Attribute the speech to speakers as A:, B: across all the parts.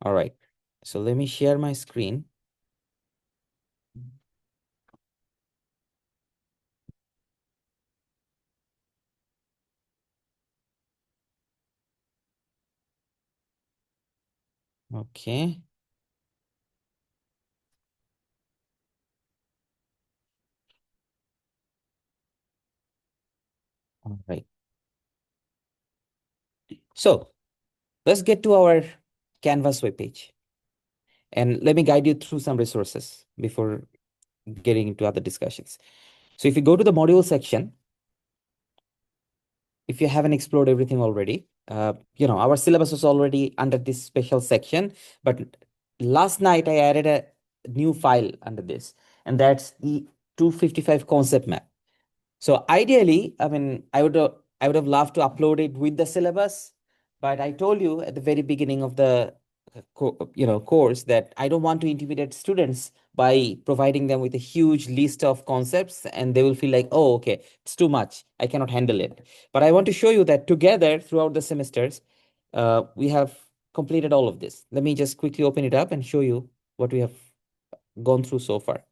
A: All right. So let me share my screen. Okay. All right. So let's get to our Canvas webpage. And let me guide you through some resources before getting into other discussions. So if you go to the module section, if you haven't explored everything already, our syllabus was already under this special section, but last night I added a new file under this, and that's the 255 concept map. So ideally, I would have loved to upload it with the syllabus, but I told you at the very beginning of the course that I don't want to intimidate students by providing them with a huge list of concepts, and they will feel like, oh, okay, it's too much. I cannot handle it. But I want to show you that together throughout the semesters, we have completed all of this. Let me just quickly open it up and show you what we have gone through so far.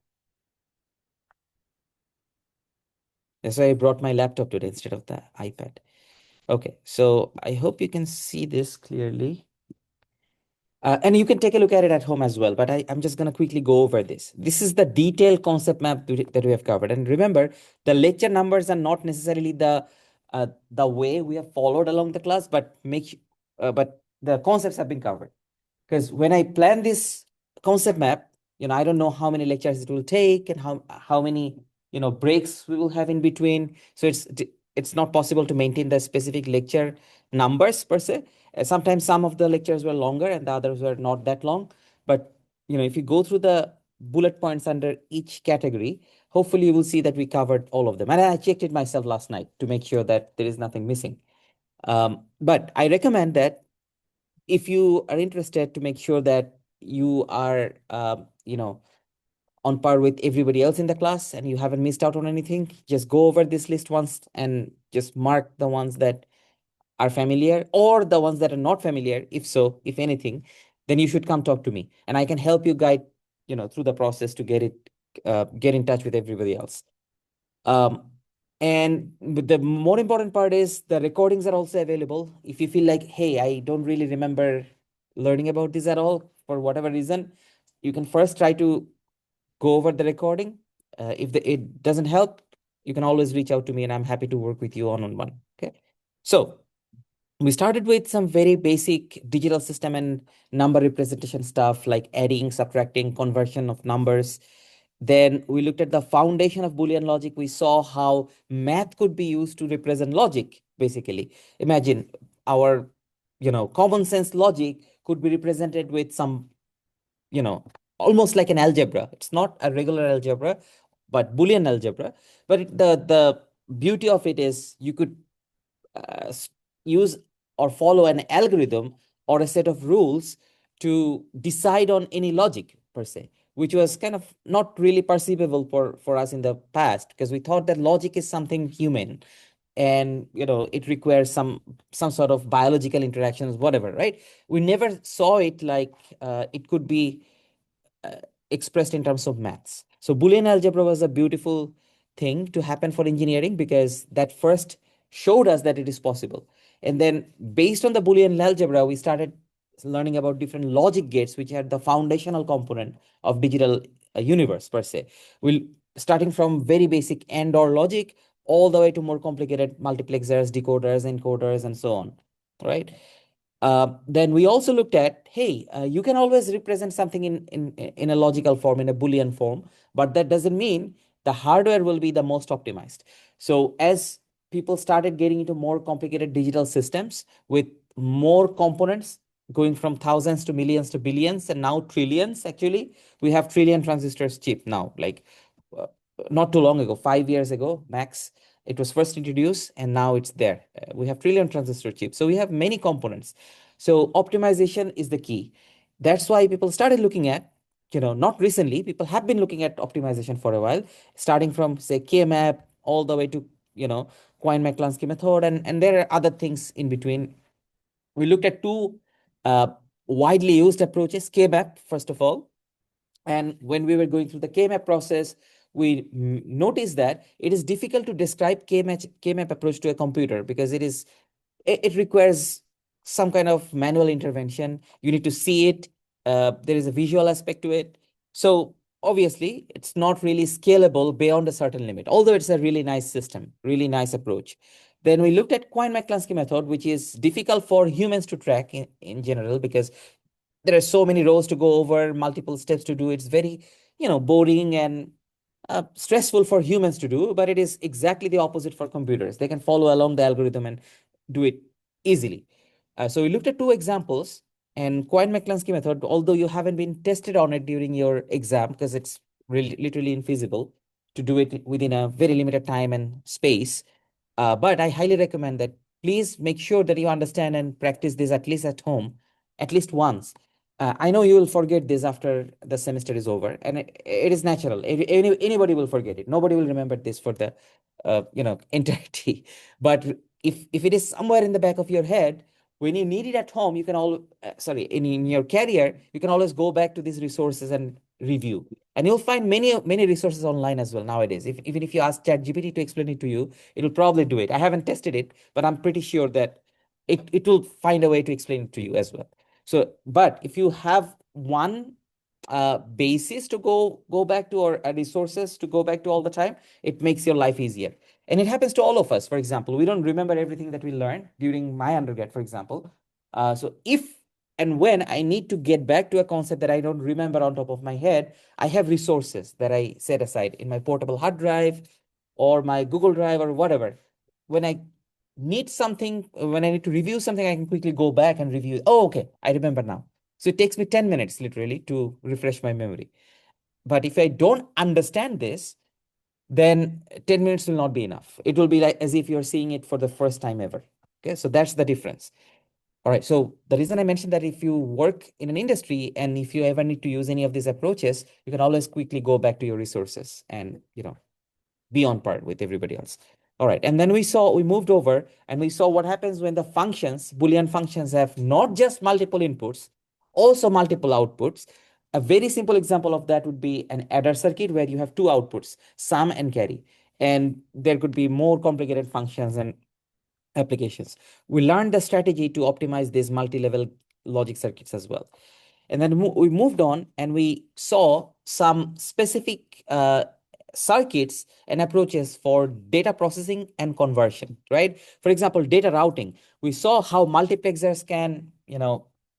A: That's why I brought my laptop today instead of the iPad. Okay, so I hope you can see this clearly. And you can take a look at it at home as well, but I'm just going to quickly go over this. This is the detailed concept map that we have covered. And remember, the lecture numbers are not necessarily the way we have followed along the class, but but the concepts have been covered. Because when I plan this concept map, I don't know how many lectures it will take and how many breaks we will have in between. So it's not possible to maintain the specific lecture numbers per se. Sometimes some of the lectures were longer and the others were not that long. But if you go through the bullet points under each category, hopefully you will see that we covered all of them. And I checked it myself last night to make sure that there is nothing missing. But I recommend that if you are interested to make sure that you are, on par with everybody else in the class and you haven't missed out on anything, just go over this list once and just mark the ones that are familiar or the ones that are not familiar. If so, if anything, then you should come talk to me and I can help you guide, through the process to get in touch with everybody else. Um, and the more important part is the recordings are also available. If you feel like, hey, I don't really remember learning about this at all for whatever reason, you can first try to go over the recording. If it doesn't help, you can always reach out to me and I'm happy to work with you one-on-one. Okay. So we started with some very basic digital system and number representation stuff like adding, subtracting, conversion of numbers. Then we looked at the foundation of Boolean logic. We saw how math could be used to represent logic, basically. Imagine our, common sense logic could be represented with some, you know, almost like an algebra. It's not a regular algebra, but Boolean algebra. But the beauty of it is you could use or follow an algorithm or a set of rules to decide on any logic per se, which was kind of not really perceivable for us in the past because we thought that logic is something human and it requires some sort of biological interactions, whatever, right? We never saw it like it could be uh, expressed in terms of maths. So Boolean algebra was a beautiful thing to happen for engineering because that first showed us that it is possible. And then based on the Boolean algebra, we started learning about different logic gates, which are the foundational component of digital universe per se. We'll starting from very basic and or logic all the way to more complicated multiplexers, decoders, encoders, and so on, right? Then we also looked at, hey, you can always represent something in a logical form, in a Boolean form, but that doesn't mean the hardware will be the most optimized. So as people started getting into more complicated digital systems with more components, going from thousands to millions to billions, and now trillions, actually, we have trillion transistors chip now, like uh, not too long ago, 5 years ago, max, it was first introduced and now it's there. We have trillion transistor chips. So we have many components. So optimization is the key. That's why people started looking at, not recently, people have been looking at optimization for a while, starting from say K-map all the way to, Quine-McCluskey method. And there are other things in between. We looked at two widely used approaches, K-map, first of all. And when we were going through the K-map process, we noticed that it is difficult to describe K-map approach to a computer because it requires some kind of manual intervention. You need to see it. There is a visual aspect to it. So obviously, it's not really scalable beyond a certain limit, although it's a really nice system, really nice approach. Then we looked at Quine-McCluskey method, which is difficult for humans to track in general because there are so many rows to go over, multiple steps to do. It's very, boring and stressful for humans to do, but it is exactly the opposite for computers. They can follow along the algorithm and do it easily. So we looked at two examples, and Quine-McCluskey method, although you haven't been tested on it during your exam because it's really literally infeasible to do it within a very limited time and space. But I highly recommend that please make sure that you understand and practice this at least at home, at least once. I know you will forget this after the semester is over, and it is natural. Anybody will forget it. Nobody will remember this for the, entirety. But if it is somewhere in the back of your head, when you need it at home, you can sorry, in your career, you can always go back to these resources and review. And you'll find many resources online as well nowadays. Even if you ask ChatGPT to explain it to you, it'll probably do it. I haven't tested it, but I'm pretty sure that it will find a way to explain it to you as well. So, but if you have one basis to go back to, or resources to go back to all the time, it makes your life easier. And it happens to all of us. For example, we don't remember everything that we learned during my undergrad, for example. So if and when I need to get back to a concept that I don't remember on top of my head, I have resources that I set aside in my portable hard drive or my Google Drive or whatever. When I need something, when I need to review something, I can quickly go back and review. Oh, okay, I remember now. So it takes me 10 minutes literally to refresh my memory. But if I don't understand this, then 10 minutes will not be enough. It will be like as if you're seeing it for the first time ever. Okay, so that's the difference. All right, so the reason I mentioned that if you work in an industry and if you ever need to use any of these approaches, you can always quickly go back to your resources and, be on par with everybody else. All right, and then we moved over and we saw what happens when the functions, Boolean functions, have not just multiple inputs, also multiple outputs. A very simple example of that would be an adder circuit where you have two outputs, sum and carry. And there could be more complicated functions and applications. We learned the strategy to optimize these multi-level logic circuits as well. And then we moved on and we saw some specific circuits and approaches for data processing and conversion, right? For example, data routing. We saw how multiplexers can,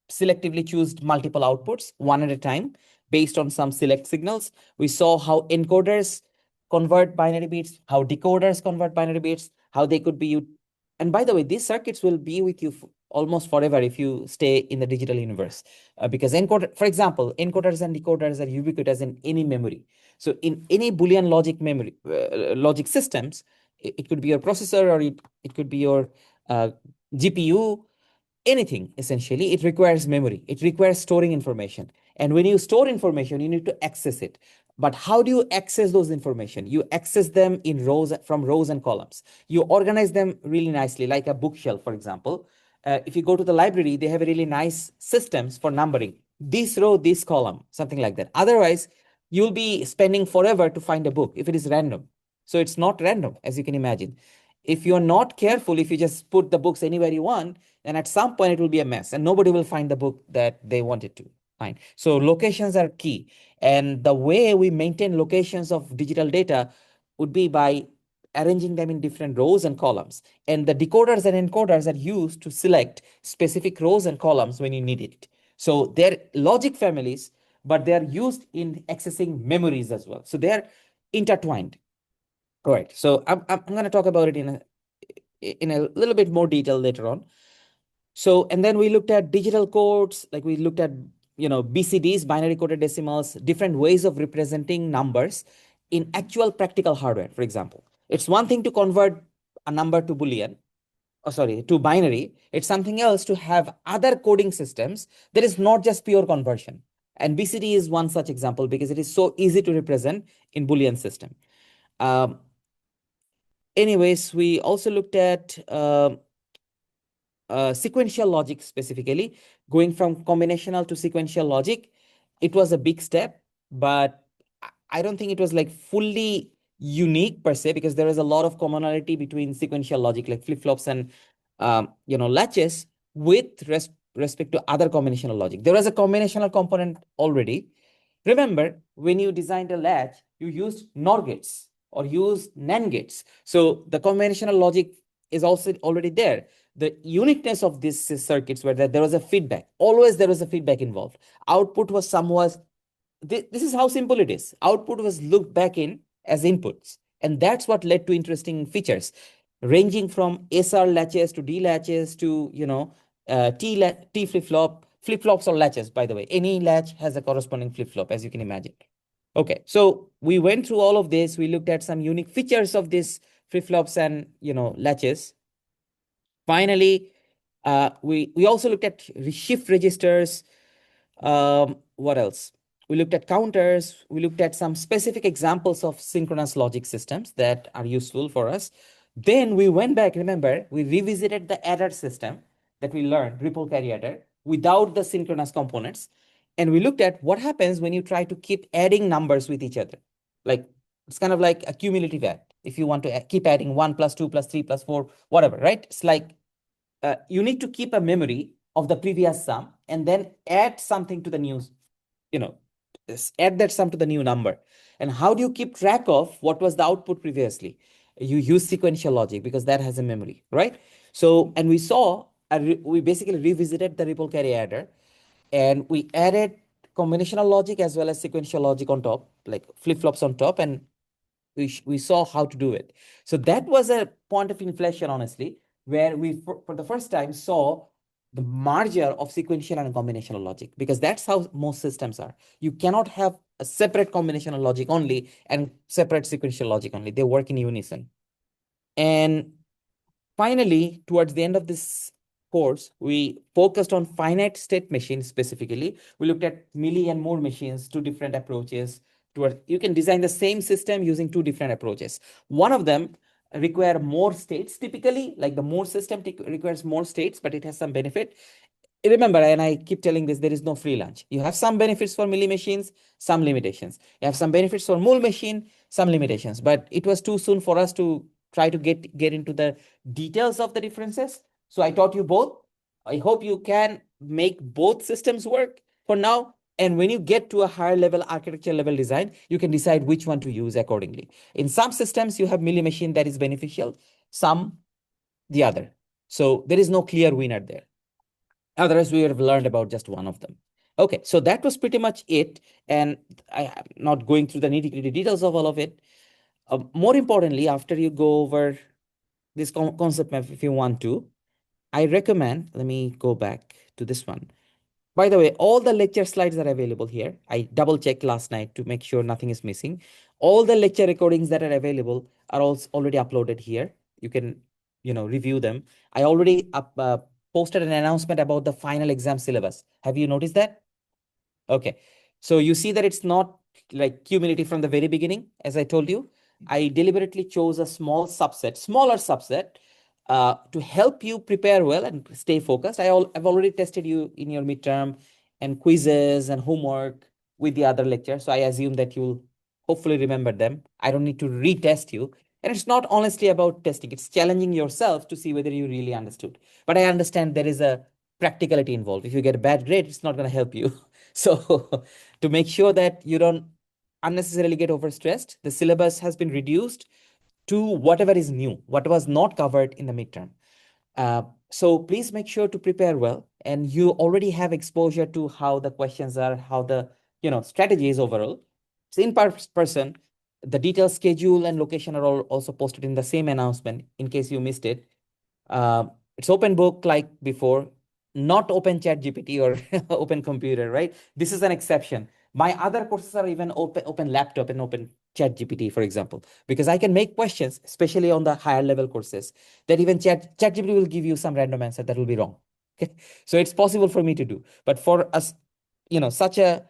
A: selectively choose multiple outputs one at a time based on some select signals. We saw how encoders convert binary bits, how decoders convert binary bits, how they could be. And by the way, these circuits will be with you almost forever if you stay in the digital universe. Because for example, encoders and decoders are ubiquitous in any memory. So in any Boolean logic memory, logic systems, it could be your processor or it could be your GPU, anything essentially. It requires memory. It requires storing information. And when you store information, you need to access it. But how do you access those information? You access them in rows, from rows and columns. You organize them really nicely, like a bookshelf, for example. If you go to the library, they have a really nice systems for numbering. This row, this column, something like that. Otherwise, you'll be spending forever to find a book if it is random. So it's not random, as you can imagine. If you're not careful, if you just put the books anywhere you want, then at some point it will be a mess and nobody will find the book that they wanted to find. So locations are key. And the way we maintain locations of digital data would be by arranging them in different rows and columns. And the decoders and encoders are used to select specific rows and columns when you need it. So they're logic families, but they're used in accessing memories as well. So they're intertwined. All right. So I'm going to talk about it in a little bit more detail later on. So, and then we looked at digital codes, like we looked at, BCDs, binary coded decimals, different ways of representing numbers in actual practical hardware, for example. It's one thing to convert a number to Boolean, to binary. It's something else to have other coding systems that is not just pure conversion. And BCD is one such example because it is so easy to represent in Boolean system. Um, Anyways, we also looked at sequential logic specifically. going from combinational to sequential logic, it was a big step, but I don't think it was like fully unique per se, because there is a lot of commonality between sequential logic like flip-flops and latches with respect to other combinational logic. There was a combinational component already. Remember, when you designed a latch, you used NOR gates or used NAND gates. So the combinational logic is also already there. The uniqueness of these circuits were that there was a feedback. Always there was a feedback involved. Output was somewhat, this is how simple it is. Output was looked back in as inputs. And that's what led to interesting features, ranging from SR latches to D latches to, T flip-flop, flip-flops or latches, by the way. Any latch has a corresponding flip-flop, as you can imagine. Okay, so we went through all of this. We looked at some unique features of these flip-flops and, latches. Finally, we also looked at shift registers. What else? We looked at counters. We looked at some specific examples of synchronous logic systems that are useful for us. Then we went back, remember, we revisited the adder system that we learned, ripple carry adder, without the synchronous components. And we looked at what happens when you try to keep adding numbers with each other. Like, it's kind of like a cumulative add. If you want to keep adding 1 plus 2 plus 3 plus 4, whatever, right? It's like you need to keep a memory of the previous sum and then add something to the new, add that sum to the new number. And how do you keep track of what was the output previously? You use sequential logic because that has a memory, right? So, and we saw, we basically revisited the ripple carry adder, and we added combinational logic as well as sequential logic on top, like flip-flops on top, and we saw how to do it. So that was a point of inflection, honestly, where we, for the first time, saw the merger of sequential and combinational logic, because that's how most systems are. You cannot have a separate combinational logic only and separate sequential logic only. They work in unison. And finally, towards the end of this course, we focused on finite state machines specifically. We looked at Mealy and Moore machines, two different approaches. You can design the same system using two different approaches. One of them require more states typically, like the Moore system requires more states, but it has some benefit. Remember, and I keep telling this, there is no free lunch. You have some benefits for Mealy machines, some limitations. You have some benefits for Moore machine, some limitations. But it was too soon for us to try to get into the details of the differences. So I taught you both. I hope you can make both systems work for now. And when you get to a higher level architecture level design, you can decide which one to use accordingly. In some systems, you have Mealy machine that is beneficial, some the other. So there is no clear winner there. Otherwise, we would have learned about just one of them. Okay, so that was pretty much it. And I'm not going through the nitty-gritty details of all of it. More importantly, after you go over this concept map, if you want to, I recommend, let me go back to this one. By the way, all the lecture slides are available here. I double checked last night to make sure nothing is missing. All the lecture recordings that are available are also already uploaded here. You can, review them. I already posted an announcement about the final exam syllabus. Have you noticed that? Okay. So you see that it's not like cumulative from the very beginning, as I told you. I deliberately chose a smaller subset, to help you prepare well and stay focused. I've already tested you in your midterm and quizzes and homework with the other lectures. So I assume that you'll hopefully remember them. I don't need to retest you. And it's not honestly about testing. It's challenging yourself to see whether you really understood. But I understand there is a practicality involved. If you get a bad grade, it's not going to help you. So to make sure that you don't unnecessarily get overstressed, the syllabus has been reduced to whatever is new, what was not covered in the midterm. So please make sure to prepare well, and you already have exposure to how the questions are, how the strategy is overall. So in person, the detailed schedule and location are all also posted in the same announcement in case you missed it. It's open book like before, not open chat GPT or open computer, right? This is an exception. My other courses are even open laptop and open chat GPT, for example, because I can make questions, especially on the higher level courses, that even chat GPT will give you some random answer that will be wrong. Okay. So it's possible for me to do. But for us, such a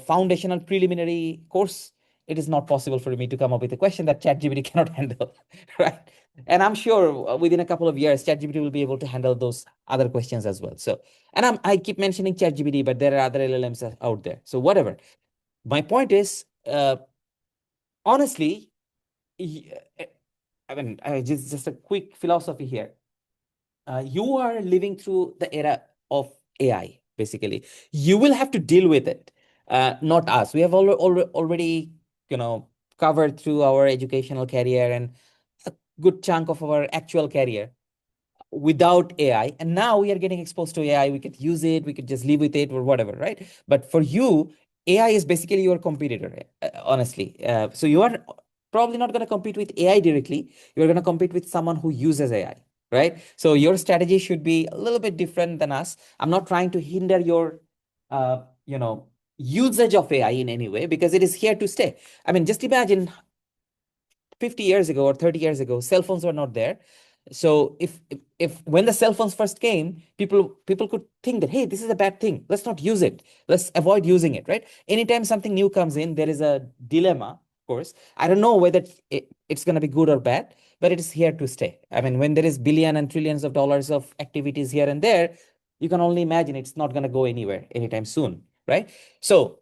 A: foundational preliminary course, it is not possible for me to come up with a question that ChatGPT cannot handle, right? And I'm sure within a couple of years, ChatGPT will be able to handle those other questions as well. So, and I keep mentioning ChatGPT, but there are other LLMs out there. So whatever. My point is, honestly, I mean, just a quick philosophy here. You are living through the era of AI, basically. You will have to deal with it, not us. We have already, covered through our educational career and a good chunk of our actual career without AI. And now we are getting exposed to AI. We could use it, we could just live with it or whatever, right? But for you, AI is basically your competitor, honestly. So you are probably not going to compete with AI directly. You're going to compete with someone who uses AI, right? So your strategy should be a little bit different than us. I'm not trying to hinder your, uh, you know, usage of AI in any way because it is here to stay. I mean, just imagine 50 years ago or 30 years ago, cell phones were not there. So if when the cell phones first came, people could think that, hey, this is a bad thing. Let's not use it. Let's avoid using it, right? Anytime something new comes in, there is a dilemma, of course. I don't know whether it's going to be good or bad, but it is here to stay. I mean, when there is billion and trillions of dollars of activities here and there, you can only imagine it's not going to go anywhere anytime soon, right? So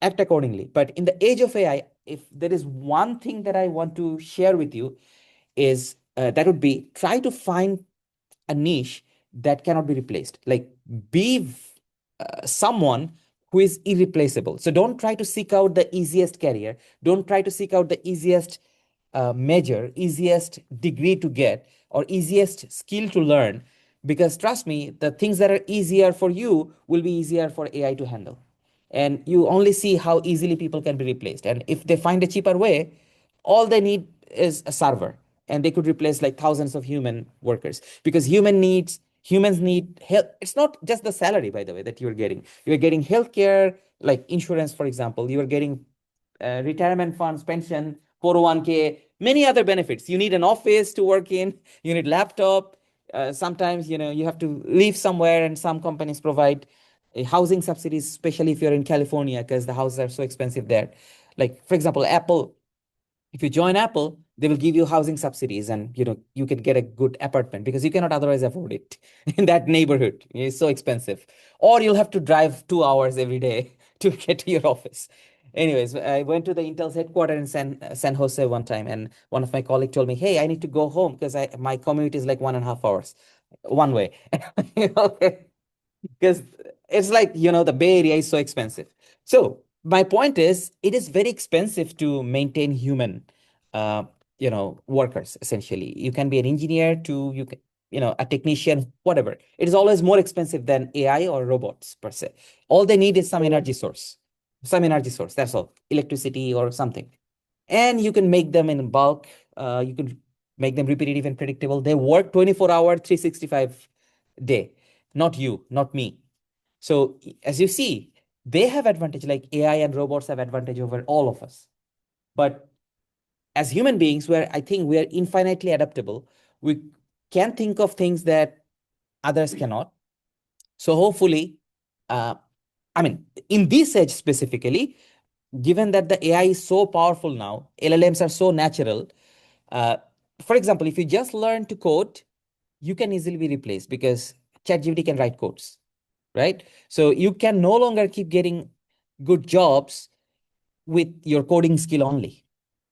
A: act accordingly. But in the age of AI, if there is one thing that I want to share with you, is that would be try to find a niche that cannot be replaced. Like be someone who is irreplaceable. So don't try to seek out the easiest career. Don't try to seek out the easiest major, easiest degree to get, or easiest skill to learn. Because trust me, the things that are easier for you will be easier for AI to handle. And you only see how easily people can be replaced. And if they find a cheaper way, all they need is a server, and they could replace like thousands of human workers because humans need help. It's not just the salary, by the way, that you're getting healthcare, like insurance, for example. You're getting retirement funds, pension, 401k, many other benefits. You need an office to work in, you need laptop. Sometimes you have to live somewhere, and some companies provide housing subsidies, especially if you're in California, because the houses are so expensive there. Like, for example, Apple, if you join Apple, they will give you housing subsidies, and you can get a good apartment because you cannot otherwise afford it in that neighborhood. It's so expensive. Or you'll have to drive 2 hours every day to get to your office. Anyways, I went to the Intel's headquarters in San Jose one time, and one of my colleagues told me, "Hey, I need to go home because my commute is like 1.5 hours one way." Okay, because it's like, the Bay Area is so expensive. So my point is, it is very expensive to maintain human, uh, workers. Essentially, you can be an engineer to you can, a technician, whatever. It is always more expensive than AI or robots per se. All they need is some energy source. That's all, electricity or something, and you can make them in bulk. You can make them repetitive and predictable. They work 24-hour, 365 day. Not you, not me. So as you see, they have advantage, like AI and robots have advantage over all of us. But as human beings, I think we are infinitely adaptable. We can think of things that others cannot. So hopefully, uh, I mean, in this age specifically, given that the AI is so powerful now, LLMs are so natural. Uh, for example, if you just learn to code, you can easily be replaced because ChatGPT can write codes, right? So you can no longer keep getting good jobs with your coding skill only.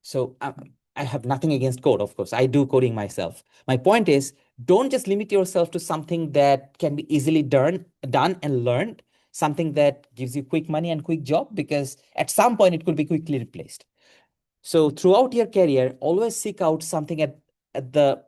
A: So I have nothing against code, of course. I do coding myself. My point is, don't just limit yourself to something that can be easily done and learned, something that gives you quick money and quick job, because at some point it could be quickly replaced. So throughout your career, always seek out something at the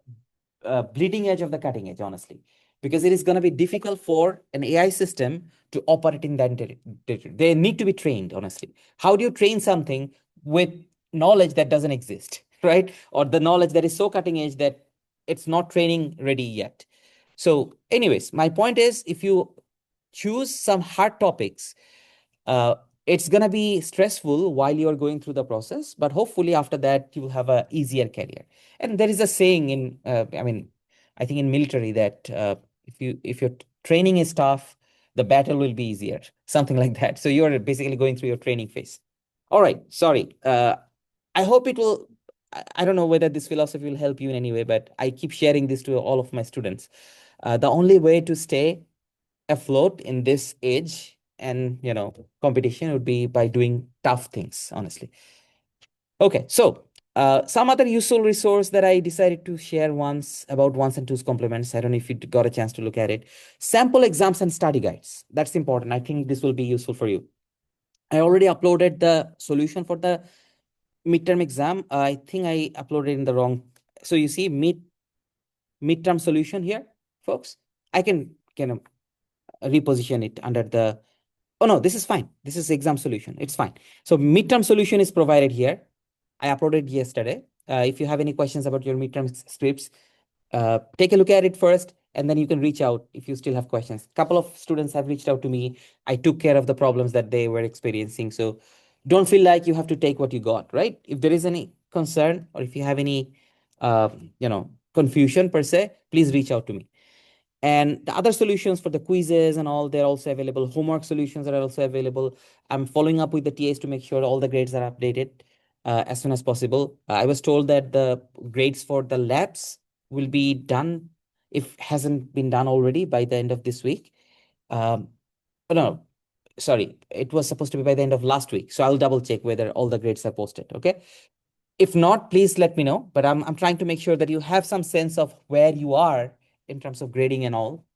A: bleeding edge of the cutting edge, honestly, because it is going to be difficult for an AI system to operate in that territory. They need to be trained, honestly. How do you train something with knowledge that doesn't exist, right? Or the knowledge that is so cutting edge that it's not training ready yet. So, anyways, my point is, if you choose some hard topics, uh, it's going to be stressful while you're going through the process, but hopefully after that you will have a easier career. And there is a saying in, I mean, I think in military that if your training is tough, the battle will be easier, something like that. So you're basically going through your training phase. All right, sorry. I hope it will I don't know whether this philosophy will help you in any way, but I keep sharing this to all of my students. The only way to stay afloat in this age and competition would be by doing tough things, honestly. Okay, so some other useful resource that I decided to share once about ones and twos complements. I don't know if you got a chance to look at it. Sample exams and study guides. That's important. I think this will be useful for you. I already uploaded the solution for the midterm exam. I think I uploaded in the wrong. So you see midterm solution here, folks. I can reposition it under the. Oh no, this is fine. This is exam solution. It's fine. So midterm solution is provided here. I uploaded yesterday. If you have any questions about your midterm scripts, take a look at it first, and then you can reach out if you still have questions. A couple of students have reached out to me. I took care of the problems that they were experiencing. So don't feel like you have to take what you got, right? If there is any concern or if you have any, uh, confusion per se, please reach out to me. And the other solutions for the quizzes and all, they're also available. Homework solutions are also available. I'm following up with the TAs to make sure all the grades are updated as soon as possible. I was told that the grades for the labs will be done, if hasn't been done already, by the end of this week. Oh, no, sorry, it was supposed to be by the end of last week. So I'll double check whether all the grades are posted. Okay. If not, please let me know. But I'm trying to make sure that you have some sense of where you are in terms of grading and all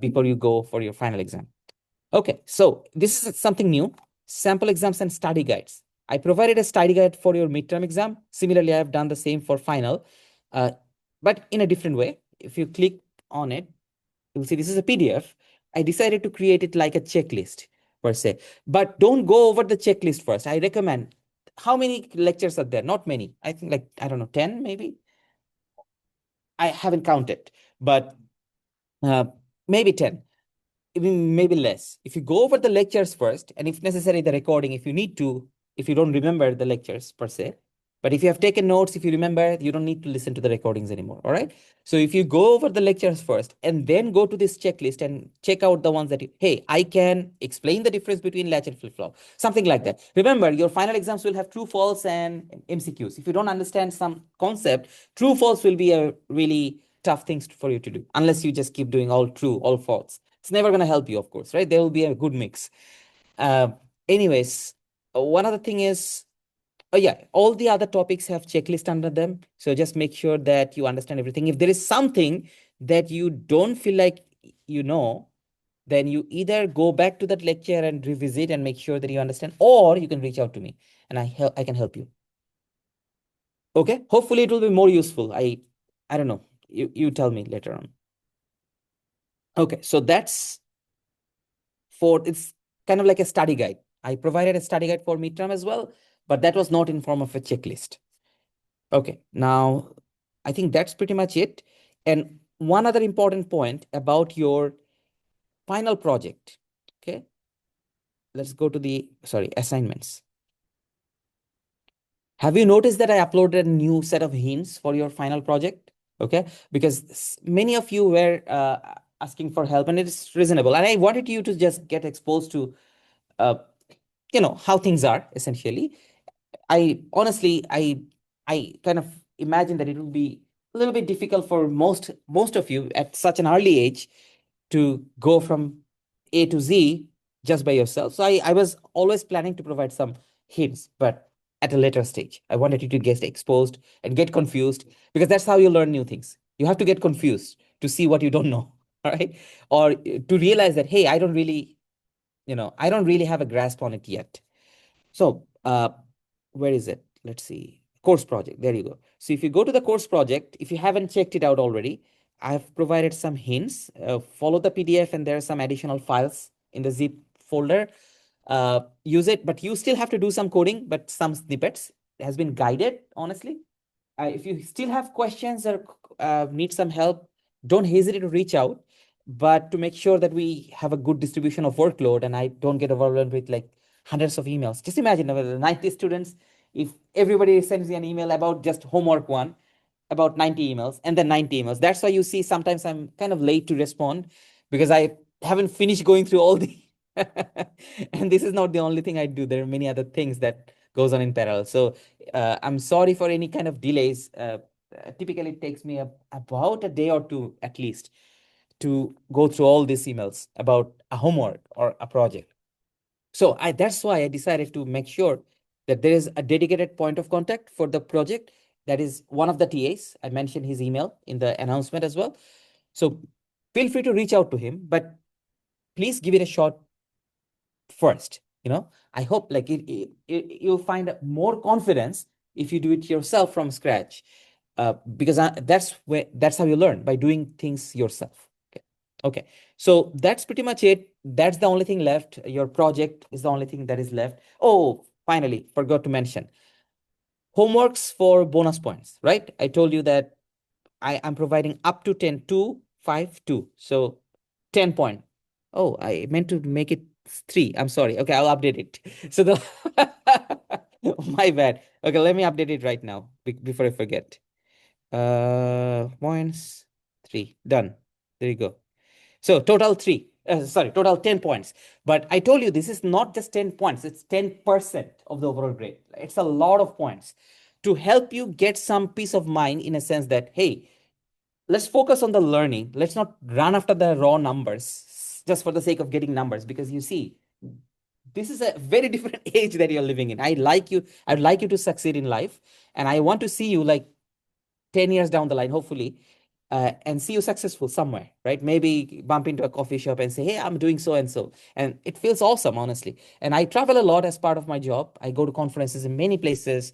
A: before you go for your final exam. Okay, so this is something new. Sample exams and study guides. I provided a study guide for your midterm exam. Similarly, I have done the same for final, but in a different way. If you click on it, you'll see this is a PDF. I decided to create it like a checklist per se, but don't go over the checklist first. I recommend, how many lectures are there? Not many. I think like, I don't know, 10 maybe. I haven't counted, but uh, maybe 10, even maybe less. If you go over the lectures first, and if necessary, the recording, if you need to, if you don't remember the lectures per se, but if you have taken notes, if you remember, you don't need to listen to the recordings anymore. All right. So if you go over the lectures first and then go to this checklist and check out the ones that hey, I can explain the difference between latch and flip-flop, something like that. Remember, your final exams will have true, false, and MCQs. If you don't understand some concept, true, false will be a really tough things for you to do, unless you just keep doing all true, all false. It's never going to help you, of course, right? There will be a good mix. Uh, anyways, one other thing is, oh yeah, all the other topics have checklist under them. So just make sure that you understand everything. If there is something that you don't feel like then you either go back to that lecture and revisit and make sure that you understand, or you can reach out to me and I can help you. Okay, hopefully it will be more useful. I don't know. You tell me later on. Okay, so that's it's kind of like a study guide. I provided a study guide for midterm as well, but that was not in form of a checklist. Okay, now I think that's pretty much it. And one other important point about your final project. Okay, let's go to the, sorry, assignments. Have you noticed that I uploaded a new set of hints for your final project? Okay, because many of you were asking for help and it's reasonable. And I wanted you to just get exposed to uh, how things are essentially. I honestly, I kind of imagine that it will be a little bit difficult for most of you at such an early age to go from A to Z just by yourself. So I was always planning to provide some hints, but at a later stage. I wanted you to get exposed and get confused, because that's how you learn new things. You have to get confused to see what you don't know, all right? Or to realize that, hey, I don't really have a grasp on it yet. So where is it? Let's see. Course project. There you go. So if you go to the course project, if you haven't checked it out already, I've provided some hints. Follow the PDF, and there are some additional files in the zip folder. Use it, but you still have to do some coding, but some snippets has been guided, honestly. If you still have questions or need some help, don't hesitate to reach out. But to make sure that we have a good distribution of workload and I don't get overwhelmed with like hundreds of emails. Just imagine 90 students, if everybody sends you an email about just homework one, about 90 emails and then 90 emails. That's why you see sometimes I'm kind of late to respond, because I haven't finished going through all the and this is not the only thing I do. There are many other things that goes on in parallel. So I'm sorry for any kind of delays. Typically, it takes me about a day or two at least to go through all these emails about a homework or a project. So that's why I decided to make sure that there is a dedicated point of contact for the project. That is one of the TAs. I mentioned his email in the announcement as well. So feel free to reach out to him, but please give it a shot first. I hope like you'll find more confidence if you do it yourself from scratch, because that's how you learn, by doing things yourself. Okay, so that's pretty much it. That's the only thing left. Your project is the only thing that is left. Oh, finally, forgot to mention homeworks for bonus points, right? I told you that I am providing up to 10, 2, 5, 2. So 10 point. Oh, I meant to make it 3. I'm sorry. Okay, I'll update it. So the my bad. Okay, let me update it right now before I forget. Points 3. Done. There you go. So total 3. Total 10 points. But I told you this is not just 10 points, it's 10% of the overall grade. It's a lot of points to help you get some peace of mind, in a sense that, hey, let's focus on the learning. Let's not run after the raw numbers just for the sake of getting numbers, because you see, this is a very different age that you're living in. I'd like you to succeed in life, and I want to see you like 10 years down the line, hopefully, and see you successful somewhere, right? Maybe bump into a coffee shop and say, hey, I'm doing so and so. And it feels awesome, honestly. And I travel a lot as part of my job. I go to conferences in many places.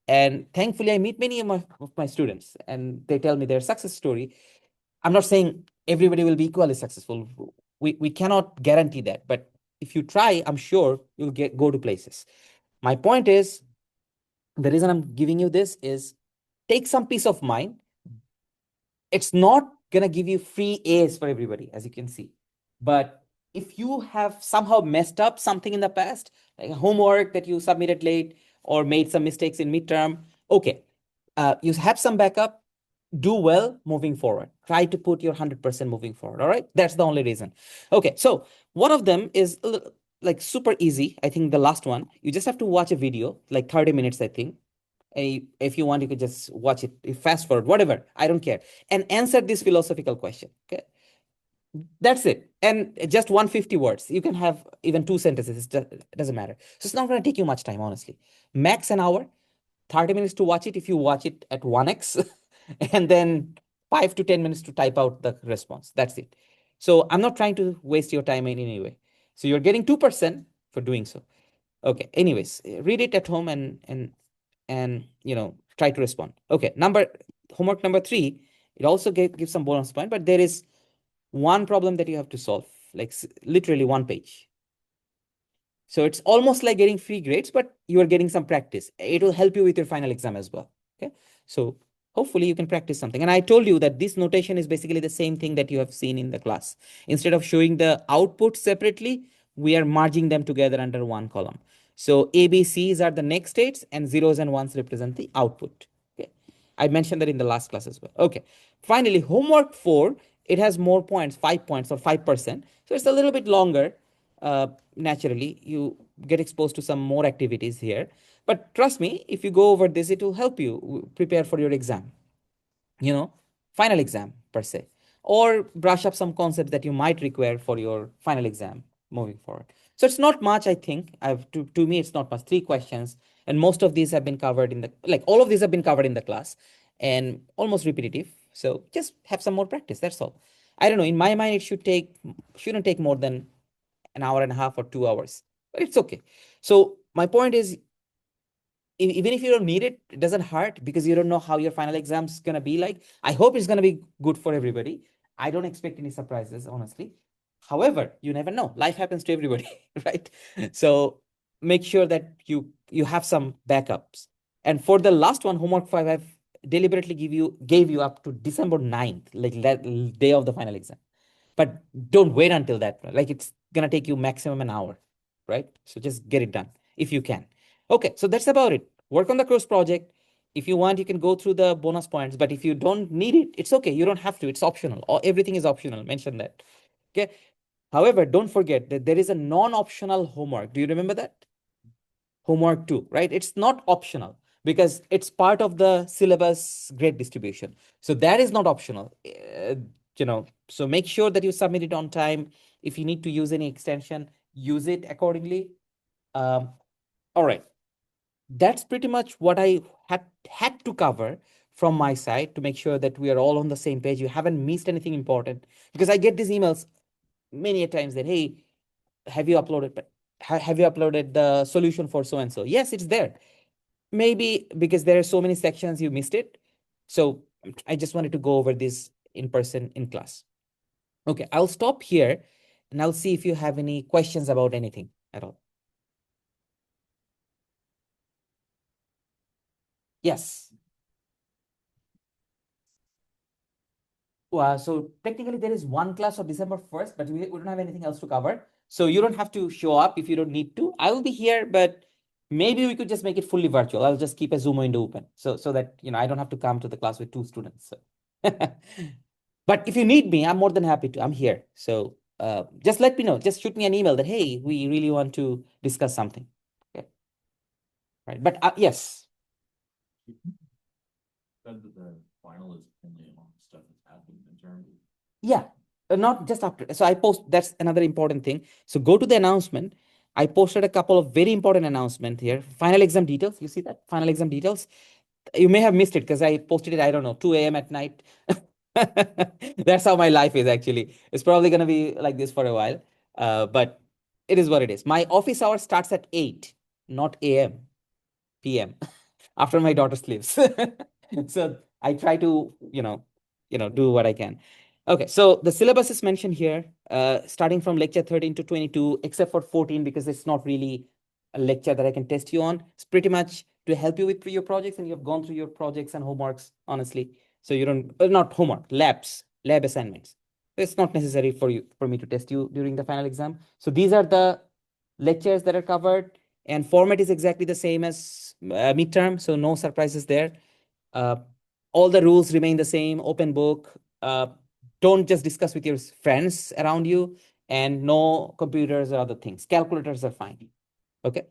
A: And thankfully, I meet many of my students, and they tell me their success story. I'm not saying everybody will be equally successful. We cannot guarantee that. But if you try, I'm sure you'll go to places. My point is, the reason I'm giving you this is, take some peace of mind. It's not gonna give you free A's for everybody, as you can see. But if you have somehow messed up something in the past, like homework that you submitted late or made some mistakes in midterm, okay, you have some backup. Do well moving forward. Try to put your 100% moving forward. All right, that's the only reason. Okay, so one of them is like super easy. I think the last one, you just have to watch a video, like 30 minutes, I think. If you want, you could just watch it, fast forward, whatever, I don't care, and answer this philosophical question. Okay, that's it. And just 150 words. You can have even 2 sentences. It doesn't matter. So it's not going to take you much time, honestly. Max an hour, 30 minutes to watch it if you watch it at 1x, and then 5 to 10 minutes to type out the response. That's it. So I'm not trying to waste your time in any way. So you're getting 2% for doing so. Okay. Anyways, read it at home and try to respond. Okay. Homework number 3. It also gives some bonus point, but there is one problem that you have to solve, like literally one page. So it's almost like getting free grades, but you are getting some practice. It will help you with your final exam as well. Okay. So hopefully you can practice something. And I told you that this notation is basically the same thing that you have seen in the class. Instead of showing the output separately, we are merging them together under one column. So ABCs are the next states, and zeros and ones represent the output. Okay. I mentioned that in the last class as well. Okay. Finally, homework 4, it has more points, 5 points or 5%. So it's a little bit longer. Naturally, you get exposed to some more activities here. But trust me, if you go over this, it will help you prepare for your exam, final exam per se, or brush up some concepts that you might require for your final exam moving forward. So it's not much, I think. To me, it's not much. 3 questions, and most of these have been covered all of these have been covered in the class, and almost repetitive. So just have some more practice. That's all. I don't know. In my mind, shouldn't take more than an hour and a half or 2 hours, but it's okay. So my point is, even if you don't need it, it doesn't hurt, because you don't know how your final exam's going to be like. I hope it's going to be good for everybody. I don't expect any surprises, honestly. However, you never know. Life happens to everybody, right? So make sure that you have some backups. And for the last one, homework 5, I've deliberately gave you up to December 9th, like that day of the final exam. But don't wait until that. Like, it's gonna take you maximum an hour, right? So just get it done if you can. Okay, so that's about it. Work on the course project. If you want, you can go through the bonus points, but if you don't need it, it's okay. You don't have to. It's optional. Everything is optional. Mention that. Okay. However, don't forget that there is a non-optional homework. Do you remember that? homework 2, right? It's not optional because it's part of the syllabus grade distribution. So that is not optional. So make sure that you submit it on time. If you need to use any extension, use it accordingly. All right. That's pretty much what I had to cover from my side to make sure that we are all on the same page. You haven't missed anything important, because I get these emails many a times that, hey, have you uploaded have you uploaded the solution for so and so? Yes, it's there. Maybe because there are so many sections you missed it. So I just wanted to go over this in person in class. Okay, I'll stop here and I'll see if you have any questions about anything at all. Yes. So technically there is one class of December 1st, but we don't have anything else to cover. So you don't have to show up if you don't need to. I will be here, but maybe we could just make it fully virtual. I'll just keep a Zoom window open so that I don't have to come to the class with 2 students. So. But if you need me, I'm more than happy to. I'm here. So just let me know. Just shoot me an email that, hey, we really want to discuss something. Okay. Right. But yes.
B: Said that the final is only on stuff that's happened in terms of.
A: Yeah, not just after. So I post, that's another important thing. So go to the announcement. I posted a couple of very important announcements here. Final exam details. You see that? Final exam details. You may have missed it because I posted it, I don't know, 2 a.m. at night. That's how my life is actually. It's probably going to be like this for a while. But it is what it is. My office hour starts at 8, not a.m., p.m. after my daughter sleeps. So I try to, do what I can. Okay, so the syllabus is mentioned here, starting from lecture 13 to 22, except for 14, because it's not really a lecture that I can test you on. It's pretty much to help you with your projects, and you've gone through your projects and homeworks, honestly. So you don't, not homework, lab assignments. It's not necessary for me to test you during the final exam. So these are the lectures that are covered, and format is exactly the same as midterm, so no surprises there. Uh, all the rules remain the same, open book. Don't just discuss with your friends around you, and no computers or other things. Calculators are fine. Okay.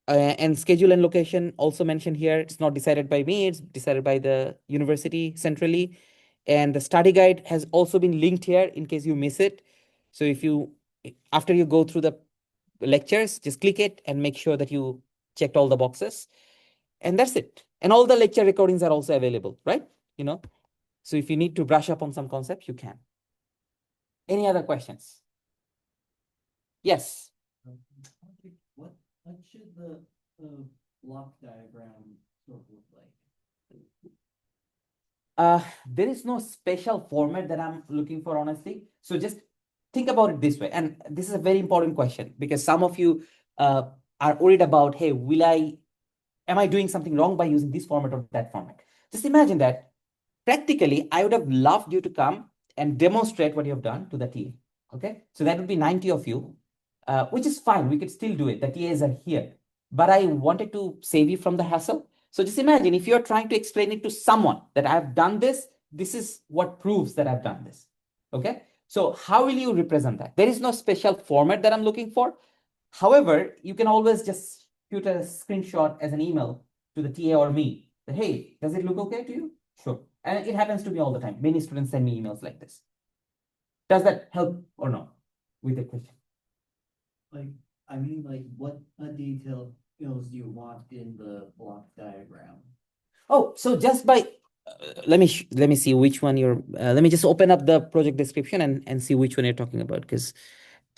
A: And schedule and location also mentioned here. It's not decided by me, it's decided by the university centrally. And the study guide has also been linked here in case you miss it. So after you go through the lectures, just click it and make sure that you checked all the boxes. And that's it. And all the lecture recordings are also available, right? So if you need to brush up on some concepts, you can. Any other questions? Yes.
C: What should the block diagram sort of look like?
A: There is no special format that I'm looking for, honestly. So just think about it this way. And this is a very important question, because some of you are worried about, hey, am I doing something wrong by using this format or that format? Just imagine that practically, I would have loved you to come and demonstrate what you have done to the TA. Okay, so that would be 90 of you, which is fine. We could still do it. The TAs are here, but I wanted to save you from the hassle. So just imagine if you're trying to explain it to someone that I've done this, this is what proves that I've done this. Okay, so how will you represent that? There is no special format that I'm looking for. However, you can always just shoot a screenshot as an email to the TA or me that, hey, does it look okay to you? Sure. And it happens to me all the time. Many students send me emails like this. Does that help or not with the question?
C: What details do you want in the block diagram?
A: Oh, so just by let me see which one you're. Let me just open up the project description and see which one you're talking about. Because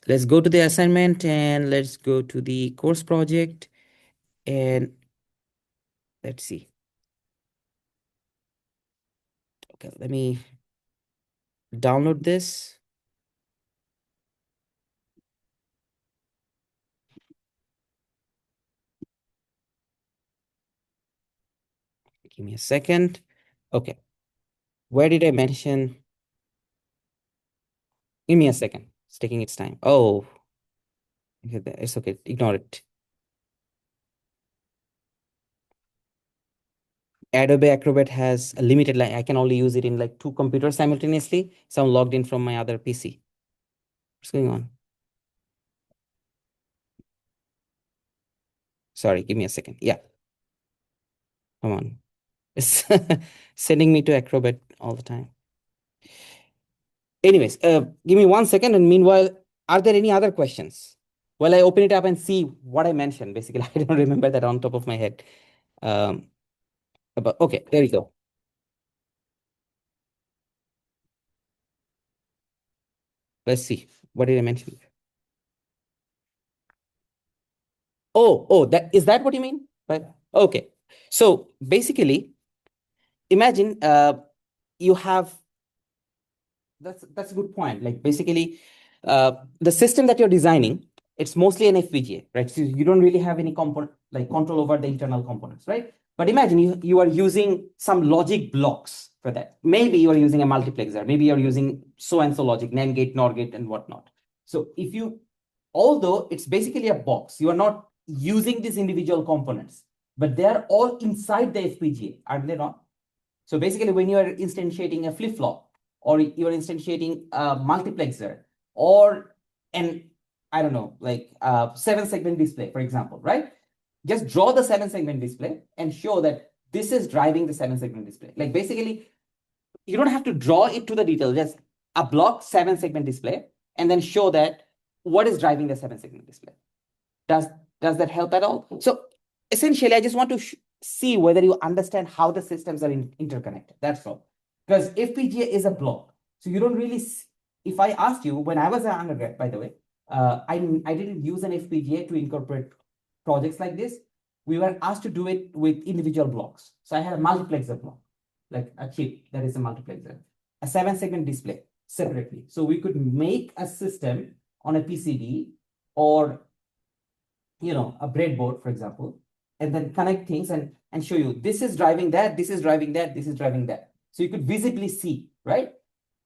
A: let's go to the assignment and let's go to the course project and let's see. Okay, let me download this. Give me a second. Okay. Where did I mention? Give me a second. It's taking its time. Oh, it's okay. Ignore it. Adobe Acrobat has a limited line. I can only use it in like 2 computers simultaneously. So I'm logged in from my other PC. What's going on? Sorry, give me a second. Yeah. Come on. It's sending me to Acrobat all the time. Anyways, give me 1 second. And meanwhile, are there any other questions? Well, I open it up and see what I mentioned. Basically, I don't remember that on top of my head. But okay, there you go. Let's see. What did I mention? Oh, that what you mean? But okay. So basically, imagine you have that's a good point. Like basically, the system that you're designing, it's mostly an FPGA, right? So you don't really have any component like control over the internal components, right? But imagine you are using some logic blocks for that. Maybe you are using a multiplexer, maybe you're using so and so logic, NAND gate, NOR gate, and whatnot. So although it's basically a box, you are not using these individual components, but they are all inside the FPGA, are they not? So basically, when you are instantiating a flip-flop, or you're instantiating a multiplexer, or an, I don't know, like a 7-segment display, for example, right? Just draw the 7-segment display and show that this is driving the 7-segment display. Like basically, you don't have to draw it to the detail, just a block 7-segment display, and then show that what is driving the 7-segment display. Does that help at all? So essentially, I just want to see whether you understand how the systems are interconnected. That's all. Because FPGA is a block. So you don't really, if I asked you, when I was an undergrad, by the way, I didn't use an FPGA to incorporate projects like this. We were asked to do it with individual blocks. So I had a multiplexer block, like a chip that is a multiplexer, a 7-segment display separately. So we could make a system on a PCB or a breadboard, for example, and then connect things and show you this is driving that, this is driving that, this is driving that. So you could visibly see, right?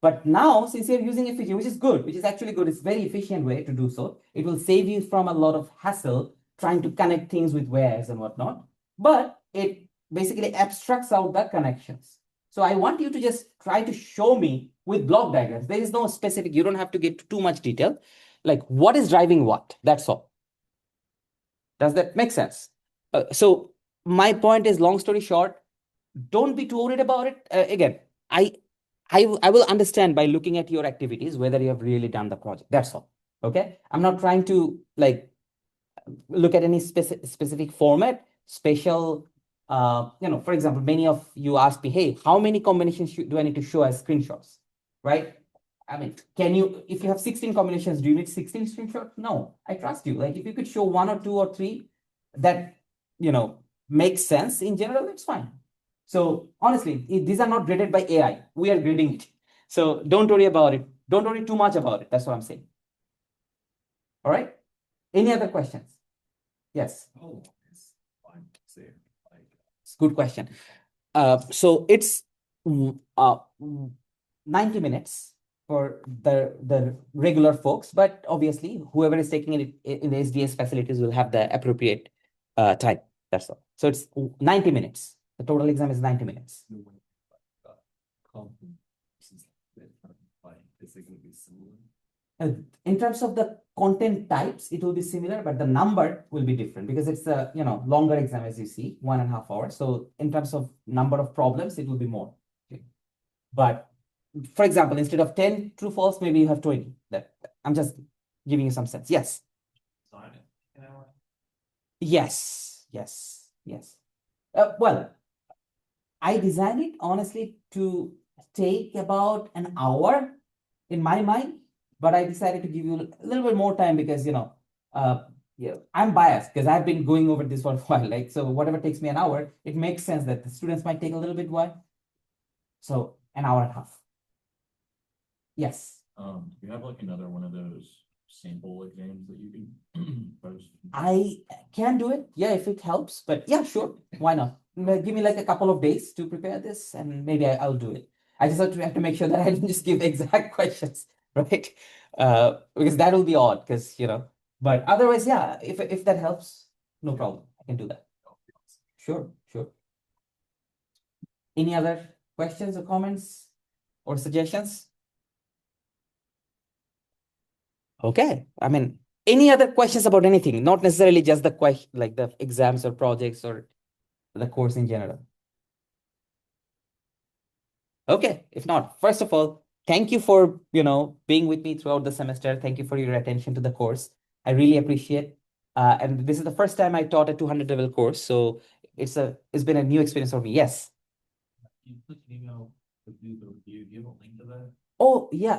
A: But now, since you're using FPGA, which is good, which is actually good, it's a very efficient way to do so. It will save you from a lot of hassle trying to connect things with wires and whatnot. But it basically abstracts out the connections. So I want you to just try to show me with block diagrams. There is no specific, you don't have to get too much detail. Like what is driving what? That's all. Does that make sense? So my point is, long story short, don't be too worried about it. Again, I will understand by looking at your activities whether you have really done the project. That's all. Okay. I'm not trying to like look at any specific format, special. For example, many of you ask me, hey, how many combinations do I need to show as screenshots? Right? I mean, if you have 16 combinations, do you need 16 screenshots? No, I trust you. Like if you could show 1 or 2 or 3 that, makes sense in general, it's fine. So honestly, these are not graded by AI. We are grading it. So don't worry about it. Don't worry too much about it. That's what I'm saying. All right. Any other questions? Yes.
B: Oh, it's fine. Say, like,
A: It's a good question. So it's 90 minutes for the regular folks, but obviously whoever is taking it in the SDS facilities will have the appropriate time. That's all. So it's 90 minutes. The total exam is 90 minutes.
B: the way, content versus like, is it gonna be similar?
A: In terms of the content types, it will be similar, but the number will be different because it's a longer exam, as you see, 1.5 hours. So in terms of number of problems, it will be more. Okay. But for example, instead of 10 true false, maybe you have 20. That I'm just giving you some sense. Yes.
B: Design it,
A: Yes. Well, I designed it honestly to take about an hour in my mind, but I decided to give you a little bit more time because I'm biased because I've been going over this for a while. Like so, whatever takes me an hour, it makes sense that the students might take a little bit while. So an hour and a half. Yes.
B: you have like another one of those sample exams that you can post?
A: I can do it, yeah, if it helps. But yeah, sure, why not? Give me like a couple of days to prepare this, and maybe I'll do it. I just have to make sure that I don't just give exact questions, right? Because that will be odd, because But otherwise, yeah, if that helps, no problem. I can do that. Sure. Any other questions or comments or suggestions? Okay, I mean, Any other questions about anything? Not necessarily just the question, like the exams or projects or the course in general. Okay, if not, first of all, thank you for, being with me throughout the semester. Thank you for your attention to the course. I really appreciate. And this is the first time I taught a 200 level course, so it's been a new experience for me. Yes.
B: You put an email to do the review, do you have a link to that?
A: Oh, yeah.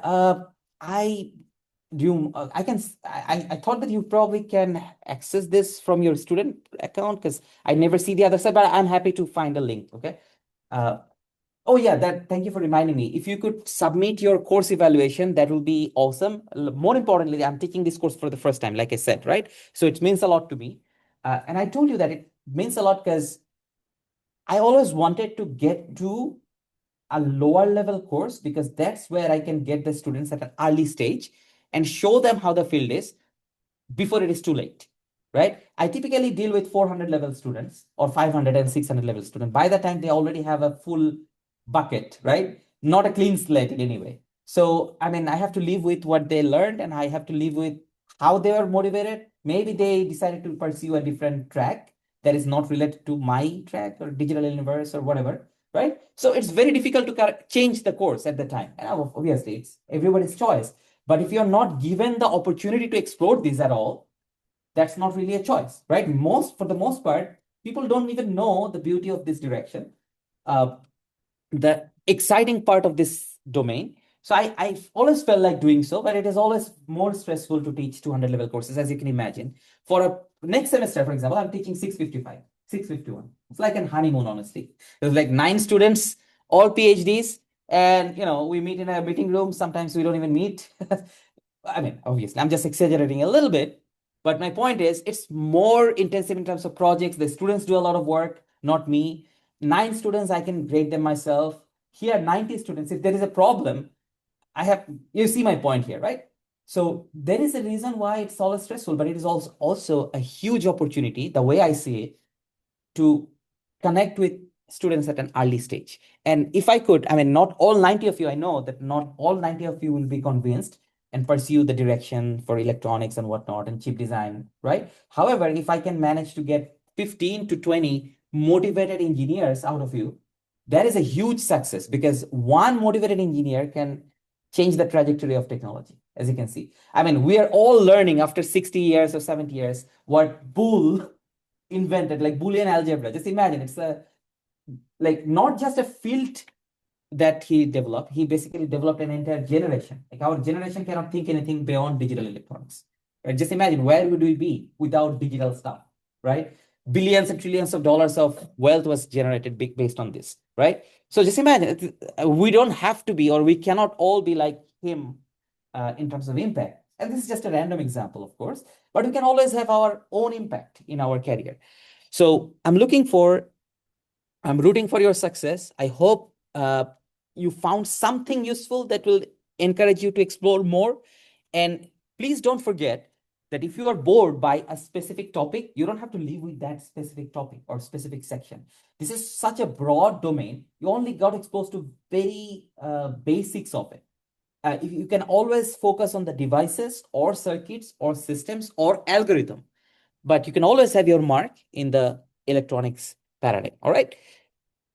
A: I do. I can. I thought that you probably can access this from your student account because I never see the other side, but I'm happy to find a link. Okay. Oh yeah, thank you for reminding me. If you could submit your course evaluation, that will be awesome. More importantly, I'm taking this course for the first time, like I said, right? So it means a lot to me. And I told you that it means a lot because I always wanted to get to a lower level course because that's where I can get the students at an early stage and show them how the field is before it is too late, right? I typically deal with 400 level students or 500 and 600 level students. By the time they already have a full bucket, right? Not a clean slate in any way. So, I mean, I have to live with what they learned and I have to live with how they were motivated. Maybe they decided to pursue a different track that is not related to my track or digital universe or whatever, right? So it's very difficult to change the course at the time. And obviously, it's everybody's choice. But if you're not given the opportunity to explore this at all, that's not really a choice, right? For the most part, people don't even know the beauty of this direction, the exciting part of this domain. So I've always felt like doing so, but it is always more stressful to teach 200 level courses, as you can imagine. For a next semester, for example, I'm teaching 655, 651. It's like a honeymoon, honestly. There's like 9 students, all PhDs, and we meet in a meeting room. Sometimes we don't even meet. I mean, obviously, I'm just exaggerating a little bit, but my point is it's more intensive in terms of projects. The students do a lot of work, not me. 9 students, I can grade them myself. Here, 90 students, if there is a problem, you see my point here, right? So there is a reason why it's always stressful, but it is also a huge opportunity, the way I see it, to connect with students at an early stage. And if I could, I mean, not all 90 of you, I know that not all 90 of you will be convinced and pursue the direction for electronics and whatnot and chip design, right? However, if I can manage to get 15 to 20 motivated engineers out of you, that is a huge success because one motivated engineer can change the trajectory of technology, as you can see. I mean, we are all learning after 60 years or 70 years what Boole invented, like Boolean algebra. Just imagine, it's not just a field that he developed. He basically developed an entire generation. Like our generation cannot think anything beyond digital electronics. Right? Just imagine, where would we be without digital stuff, right? Billions and trillions of dollars of wealth was generated based on this, right? So just imagine, we don't have to be, or we cannot all be like him in terms of impact. And this is just a random example, of course, but we can always have our own impact in our career. So I'm rooting for your success. I hope you found something useful that will encourage you to explore more. And please don't forget that if you are bored by a specific topic, you don't have to live with that specific topic or specific section. This is such a broad domain. You only got exposed to very basics of it. If you can always focus on the devices or circuits or systems or algorithm, but you can always have your mark in the electronics paradigm. All right.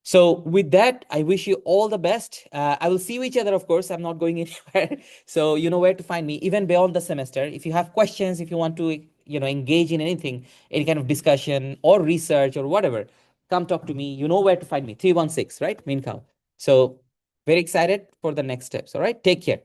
A: So with that, I wish you all the best. I will see you each other, of course. I'm not going anywhere. So you know where to find me, even beyond the semester. If you have questions, if you want to, engage in anything, any kind of discussion or research or whatever, come talk to me. You know where to find me. 316, right? Minkau. So very excited for the next steps. All right. Take care.